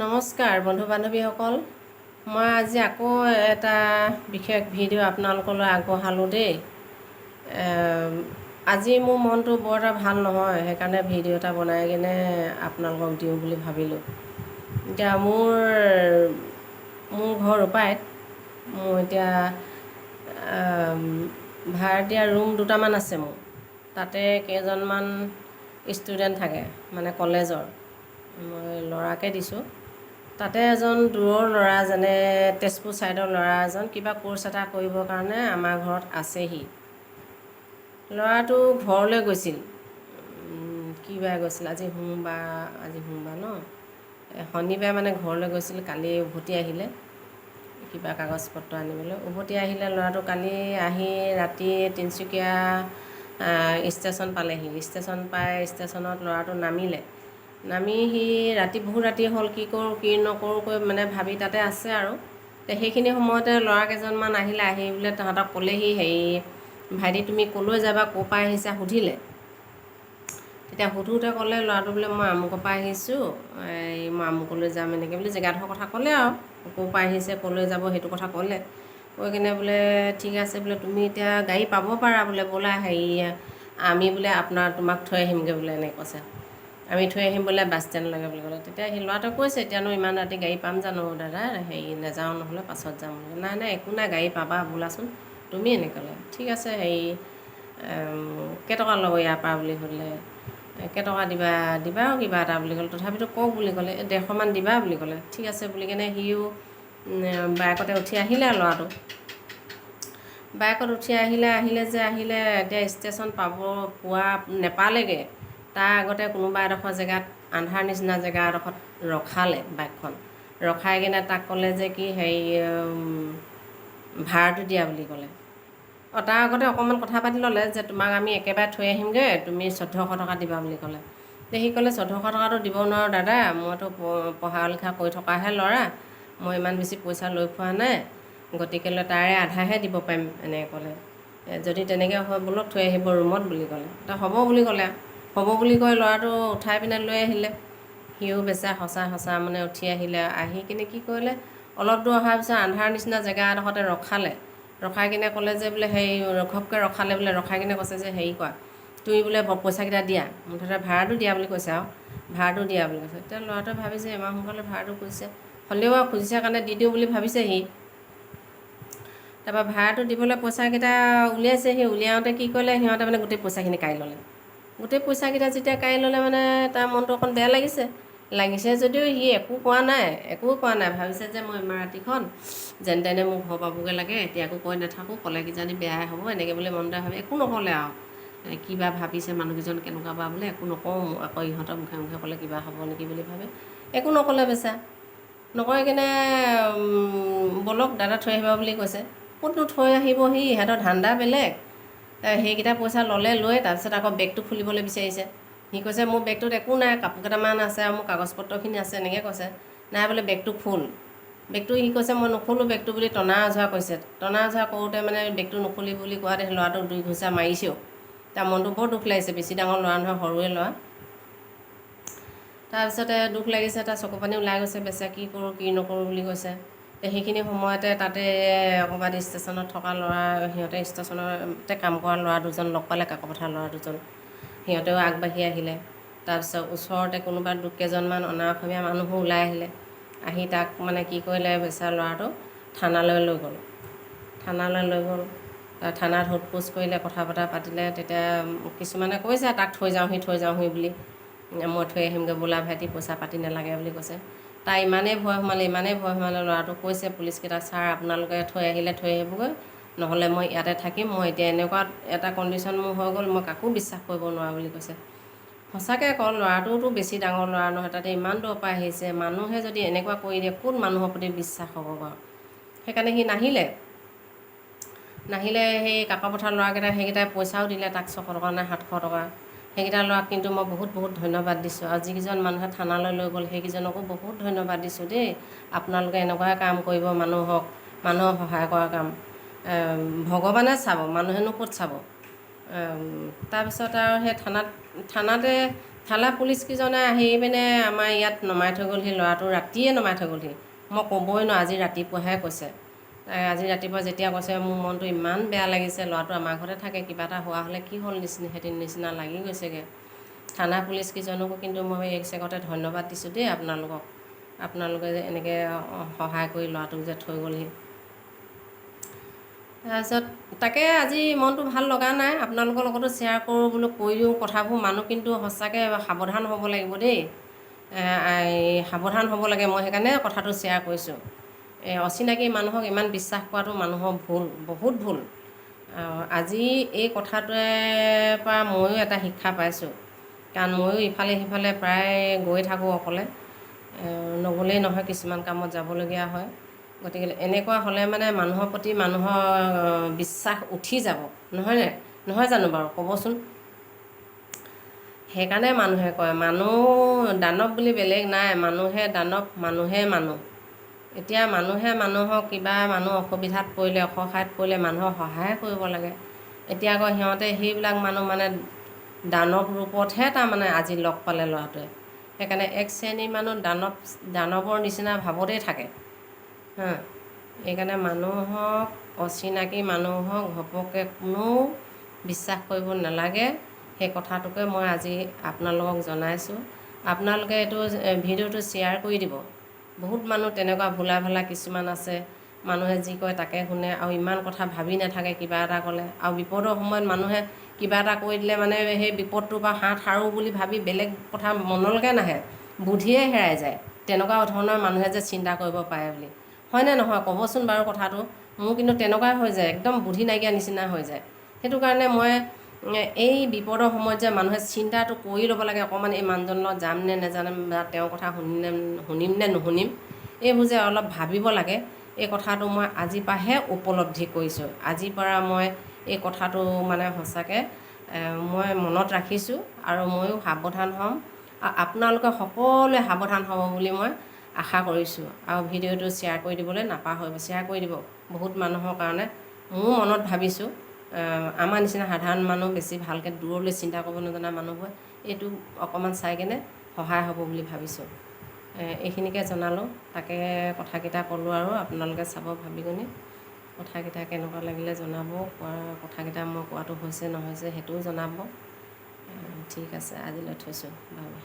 নমস্কাৰ বন্ধু বান্ধৱীসকল, মই আজি আকৌ এটা বিশেষ ভিডিঅ' আপোনালোকলৈ আগবঢ়ালোঁ দেই। আজি মোৰ মনটো বৰ এটা ভাল নহয়, সেইকাৰণে ভিডিঅ' এটা বনাই কিনে আপোনালোকক দিওঁ বুলি ভাবিলোঁ। এতিয়া মোৰ ঘৰ ৰূপাইত। মোৰ এতিয়া ভাড়া দিয়া ৰুম দুটামান আছে মোৰ। তাতে কেইজনমান ষ্টুডেণ্ট থাকে, মানে কলেজৰ। মই ল'ৰাকে দিছোঁ। তাতে এজন দূৰৰ ল'ৰা, যেনে তেজপুৰ ছাইডৰ ল'ৰা এজন কিবা কোৰ্চ এটা কৰিবৰ কাৰণে আমাৰ ঘৰত আছেহি। ল'ৰাটো ঘৰলৈ গৈছিল, কিবাৰে গৈছিল, আজি সোমবাৰ ন, শনিবাৰে মানে ঘৰলৈ গৈছিল। কালি উভতি আহিলে কিবা কাগজ পত্ৰ আনিবলৈ। উভতি আহিলে ল'ৰাটো। কালি আহি ৰাতি তিনিচুকীয়া ষ্টেচন পালেহি। ষ্টেচন পাই ষ্টেচনত ল'ৰাটো নামি সি বহুত ৰাতি হ'ল, কি কৰোঁ কি নকৰোঁ কৈ মানে ভাবি তাতে আছে আৰু। সেইখিনি সময়তে ল'ৰা কেইজনমান আহিলে। আহি বোলে তাহাঁতক ক'লেহি, ভাইটি তুমি ক'লৈ যাবা, ক'ৰ পৰা আহিছা সুধিলে। তেতিয়া সুধোতে ক'লে ল'ৰাটো বোলে মই আমুকৰ পৰা আহিছোঁ, মই আমুকলৈ যাম, এনেকৈ বুলি জেগাডোখৰ কথা ক'লে আৰু। ক'ৰ পৰা আহিছে, ক'লৈ যাব, সেইটো কথা ক'লে। কৈ কিনে বোলে ঠিক আছে বোলে, তুমি এতিয়া গাড়ী পাব পাৰা বোলে, ব'লা আমি বোলে তোমাক থৈ আহিমগৈ বোলে, এনেকৈ কৈছে। আমি থৈ আহিম বোলে বাছ ষ্টেণ্ডলৈকে বুলি ক'লে। তেতিয়া সেই ল'ৰাটোৱে কৈছে, এতিয়ানো ইমান ৰাতি গাড়ী পাম জানো দাদা, নাযাওঁ, নহ'লে পাছত যাম বোলে। নাই একো নাই, গাড়ী পাবা, বোলাচোন তুমি, এনেকৈ ক'লে। ঠিক আছে, কেইটকা ল'ব ইয়াৰ পৰা বুলি সুধিলে। কেইটকা দিবা আৰু কিবা এটা বুলি ক'লে। তথাপিতো কওক বুলি ক'লে। 150মান দিবা বুলি ক'লে। ঠিক আছে বুলি কিনে সিও বাইকতে উঠি আহিলে আৰু ল'ৰাটো। বাইকত উঠি আহিলে এতিয়া ষ্টেচন পোৱা নেপালেগৈ। তাৰ আগতে কোনোবা এডোখৰ জেগাত, আন্ধাৰ নিচিনা জেগা এডোখৰত ৰখালে বাইকখন। ৰখাই কিনে তাক ক'লে যে কি ভাড়াটো দিয়া বুলি ক'লে। তাৰ আগতে অকণমান কথা পাতি ল'লে যে তোমাক আমি একেবাৰে থৈ আহিমগৈ, তুমি 1400 টকা দিবা বুলি ক'লে। সি ক'লে 1400 টকাটো দিব নোৱাৰোঁ দাদা, মইতো পঢ়া লিখা কৰি থকাহে ল'ৰা, মই ইমান বেছি পইচা লৈ ফুৰা নাই, গতিকেলৈ তাৰে আধাহে দিব পাৰিম, এনেকৈ ক'লে। যদি তেনেকৈ হয় ব'লক থৈ আহিব ৰুমত বুলি ক'লে। হ'ব বুলি ক'লে। হ'ব বুলি কৈ ল'ৰাটো উঠাই পিনে লৈ আহিলে। সিও বেচা সঁচা মানে উঠি আহিলে। আহি কিনে কি কৰিলে, অলপ দূৰ অহাৰ পিছত আন্ধাৰ নিচিনা জেগা এডোখৰতে ৰখাই কিনে ক'লে যে বোলে ঘপকৈ ৰখালে বোলে। ৰখাই কিনে কৈছে যে কৰা, তুমি বোলে পইচাকেইটা দিয়া, মুঠতে ভাড়াটো দিয়া বুলি কৈছে আৰু। ভাড়াটো দিয়া বুলি কৈছে। তেতিয়া ল'ৰাটোৱে ভাবিছে ইমান সোনকালে ভাড়াটো খুজিছে, হ'লেও আৰু খুজিছে কাৰণে দি দিওঁ বুলি ভাবিছে সি। তাৰপৰা ভাড়াটো দিবলৈ পইচাকেইটা উলিয়াইছে। সি উলিয়াওঁতে কি কৰিলে, সিহঁতে মানে গোটেই পইচাখিনি কাঢ়ি ল'লে। গোটেই পইচাকেইটা যেতিয়া কাঢ়ি ল'লে, মানে তাৰ মনটো অকণ বেয়া লাগিছে যদিও সি একো কোৱা নাই। ভাবিছে যে মই ইমান ৰাতিখন যেন তেনে মোৰ ঘৰ পাবগৈ লাগে, এতিয়া একো কৈ নাথাকোঁ, ক'লে কিজানি বেয়াই হ'ব, এনেকৈ বুলি মনতে ভাবি একো নক'লে আৰু। কিবা ভাবিছে মানুহকেইজন কেনেকুৱা বা বোলে, একো নকওঁ, আকৌ ইহঁতৰ মুখে ক'লে কিবা হ'ব নেকি বুলি ভাবে, একো নক'লে বেচা। নকৰি কিনে ব'লক দাদা থৈ আহিবা বুলি কৈছে। ক'তনো থৈ আহিবহি, ইহঁতৰ ধান্দা বেলেগ। সেইকেইটা পইচা লৈ তাৰপিছত আকৌ বেগটো খুলিবলৈ বিচাৰিছে। সি কৈছে মোৰ বেগটোত একো নাই, কাপোৰ কেইটামান আছে আৰু মোৰ কাগজ পত্ৰখিনি আছে, এনেকৈ কৈছে। নাই বোলে বেগটো খোল। বেগটো সি কৈছে মই নুখোলোঁ বেগটো বুলি টনা আজোৰা কৰিছে। টনা আজোৰা কৰোঁতে মানে বেগটো নুখুলি বুলি কোৱাতে ল'ৰাটোক 2 ঘুচা মাৰিছেও। তাৰ মনটো বৰ দুখ লাগিছে, বেছি ডাঙৰ ল'ৰা নহয়, সৰুৱে ল'ৰা। তাৰপিছতে দুখ লাগিছে, তাৰ চকু পানী ওলাই গৈছে, বেচা কি কৰোঁ কি নকৰোঁ বুলি কৈছে। সেইখিনি সময়তে তাতে ক'ৰবাত ষ্টেচনত থকা ল'ৰা, সিহঁতে ষ্টেচনতে কাম কৰা ল'ৰা দুজন লগ পালে, কাকপথাৰ ল'ৰা দুজন। সিহঁতেও আগবাঢ়ি আহিলে। তাৰপিছত ওচৰতে কোনোবা কেইজনমান অনা অসমীয়া মানুহো ওলাই আহিলে। আহি তাক মানে কি কৰিলে, বেচেৰা ল'ৰাটো থানালৈ লৈ গ'ল। থানাত সোধ পোছ কৰিলে, কথা বতৰা পাতিলে। তেতিয়া কিছুমানে কৈছে তাক থৈ যাওঁহি বুলি, মই থৈ আহিমগৈ বোলা ভাইটি, পইচা পাতি নালাগে বুলি কৈছে। তাই ইমানেই ভয় সোমালে ল'ৰাটোক কৈছে পুলিচকেইটাক, ছাৰ আপোনালোকে থৈ আহিবগৈ, নহ'লে মই ইয়াতে থাকিম, মই এতিয়া এনেকুৱা এটা কণ্ডিশ্যন মোৰ হৈ গ'ল, মই কাকো বিশ্বাস কৰিব নোৱাৰোঁ বুলি কৈছে। সঁচাকৈ আকৌ ল'ৰাটোতো বেছি ডাঙৰ ল'ৰা নহয়, তাতে ইমান দূৰৰ পৰা আহিছে, মানুহে যদি এনেকুৱা কৰি দিয়ে ক'ত মানুহৰ প্ৰতি বিশ্বাস হ'ব বাৰু। সেইকাৰণে সি নাহিলে। সেই কাকপথাৰ ল'ৰাকেইটাই সেইকেইটাই পইচাও দিলে তাক, 600 টকা নে 700 টকা। সেইকেইটা ল'ৰাক কিন্তু মই বহুত ধন্যবাদ দিছোঁ। আৰু যিকেইজন মানুহে থানালৈ লৈ গ'ল, সেইকেইজনকো বহুত ধন্যবাদ দিছোঁ দেই। আপোনালোকে এনেকুৱাই কাম কৰিব, মানুহক সহায় কৰা কাম। ভগৱানে চাব, মানুহেনো ক'ত চাব। তাৰপিছত আৰু সেই থানাতে থানা পুলিচকেইজনে আহি পিনে আমাৰ ইয়াত নমাই থৈ গ'লহি, ল'ৰাটো ৰাতিয়ে নমাই থৈ গ'লহি। মই ক'বই নোৱাৰোঁ, আজি ৰাতিপুৱাহে কৈছে। আজি ৰাতিপুৱা যেতিয়া কৈছে মোৰ মনটো ইমান বেয়া লাগিছে, ল'ৰাটো আমাৰ ঘৰতে থাকে, কিবা এটা হোৱা হ'লে কি হ'ল নিচিনা লাগি গৈছেগৈ। থানা পুলিচকেইজনকো কিন্তু মই এই চেগতে ধন্যবাদ দিছোঁ দেই আপোনালোকক। আপোনালোকে যে এনেকৈ সহায় কৰি ল'ৰাটোক যে থৈ গ'লহি। তাৰপিছত তাকে আজি মনটো ভাল লগা নাই, আপোনালোকৰ লগতো শ্বেয়াৰ কৰোঁ বোলো, কৈ দিওঁ কথাবোৰ। মানুহ কিন্তু সঁচাকৈ সাৱধান হ'ব লাগিব দেই, সাৱধান হ'ব লাগে। মই সেইকাৰণে কথাটো শ্বেয়াৰ কৰিছোঁ। অচিনাকি মানুহক ইমান বিশ্বাস কৰাটো মানুহৰ ভুল, বহুত ভুল। আজি এই কথাটোৱে পৰা ময়ো এটা শিক্ষা পাইছোঁ, কাৰণ ময়ো ইফালে সিফালে প্ৰায় গৈ থাকোঁ অকলে, নগ'লেই নহয়, কিছুমান কামত যাবলগীয়া হয়। গতিকে এনেকুৱা হ'লে মানে মানুহৰ প্ৰতি মানুহৰ বিশ্বাস উঠি যাব, নহয় জানো বাৰু, ক'বচোন। সেইকাৰণে মানুহে কয় মানুহ দানৱ বুলি বেলেগ নাই, মানুহে দানৱ, মানুহে মানুহ। এতিয়া মানুহে মানুহক কিবা মানুহ অসুবিধাত পৰিলে, অসহায়ত পৰিলে মানুহক সহায় কৰিব লাগে। এতিয়া আকৌ সিহঁতে সেইবিলাক মানুহ মানে দানৱ ৰূপতহে তাৰমানে আজি লগ পালে ল'ৰাটোৱে। সেইকাৰণে এক শ্ৰেণীৰ মানুহ দানৱৰ নিচিনা ভাৱতেই থাকে। সেইকাৰণে মানুহক, অচিনাকি মানুহক ঘপককৈ কোনো বিশ্বাস কৰিব নালাগে। সেই কথাটোকে মই আজি আপোনালোকক জনাইছোঁ। আপোনালোকে এইটো ভিডিঅ'টো শ্বেয়াৰ কৰি দিব। বহুত মানুহ তেনেকুৱা ভোলা ভালা কিছুমান আছে, মানুহে যি কয় তাকে শুনে আৰু ইমান কথা ভাবি নাথাকে। কিবা এটা ক'লে আৰু বিপদৰ সময়ত মানুহে কিবা এটা কৰি দিলে মানে সেই বিপদটোৰ পৰা হাত সাৰোঁ বুলি ভাবি বেলেগ কথা মনলৈকে নাহে, বুদ্ধিয়ে হেৰাই যায়। তেনেকুৱা ধৰণৰ মানুহে যে চিন্তা কৰিব পাৰে বুলি, হয়নে নহয় ক'বচোন বাৰু কথাটো। মোৰ কিন্তু তেনেকুৱাই হৈ যায়, একদম বুদ্ধি নাইকিয়া নিচিনা হৈ যায়। সেইটো কাৰণে মই এই বিপদৰ সময়ত যে মানুহে চিন্তাটো কৰি ল'ব লাগে, অকণমান এই মানুহজনৰ লগত যাম নে নেজাম, বা তেওঁৰ কথা শুনিম নে নুশুনিম, এইবোৰ যে অলপ ভাবিব লাগে। এই কথাটো মই আজিৰ পৰাহে উপলব্ধি কৰিছোঁ। আজিৰ পৰা মই এই কথাটো মানে সঁচাকৈ মই মনত ৰাখিছোঁ, আৰু ময়ো সাৱধান হ'ম। আপোনালোকে সকলোৱে সাৱধান হ'ব বুলি মই আশা কৰিছোঁ। আৰু ভিডিঅ'টো শ্বেয়াৰ কৰি দিবলৈ নাপাহৰিব, শ্বেয়াৰ কৰি দিব বহুত মানুহৰ কাৰণে। মোৰ মনত ভাবিছোঁ আমাৰ নিচিনা সাধাৰণ মানুহ, বেছি ভালকৈ দূৰলৈ চিন্তা কৰিব নজনা মানুহবোৰে এইটো অকণমান চাই কেনে সহায় হ'ব বুলি ভাবিছোঁ। এইখিনিকে জনালোঁ, তাকে কথাকেইটা ক'লোঁ। আৰু আপোনালোকে চাব, ভাবি গুণি কথাকেইটা কেনেকুৱা লাগিলে জনাব। কথাকেইটা মই কোৱাটো হৈছে নহৈছে সেইটোও জনাব। ঠিক আছে, আজিলৈ থৈছোঁ বাৰু।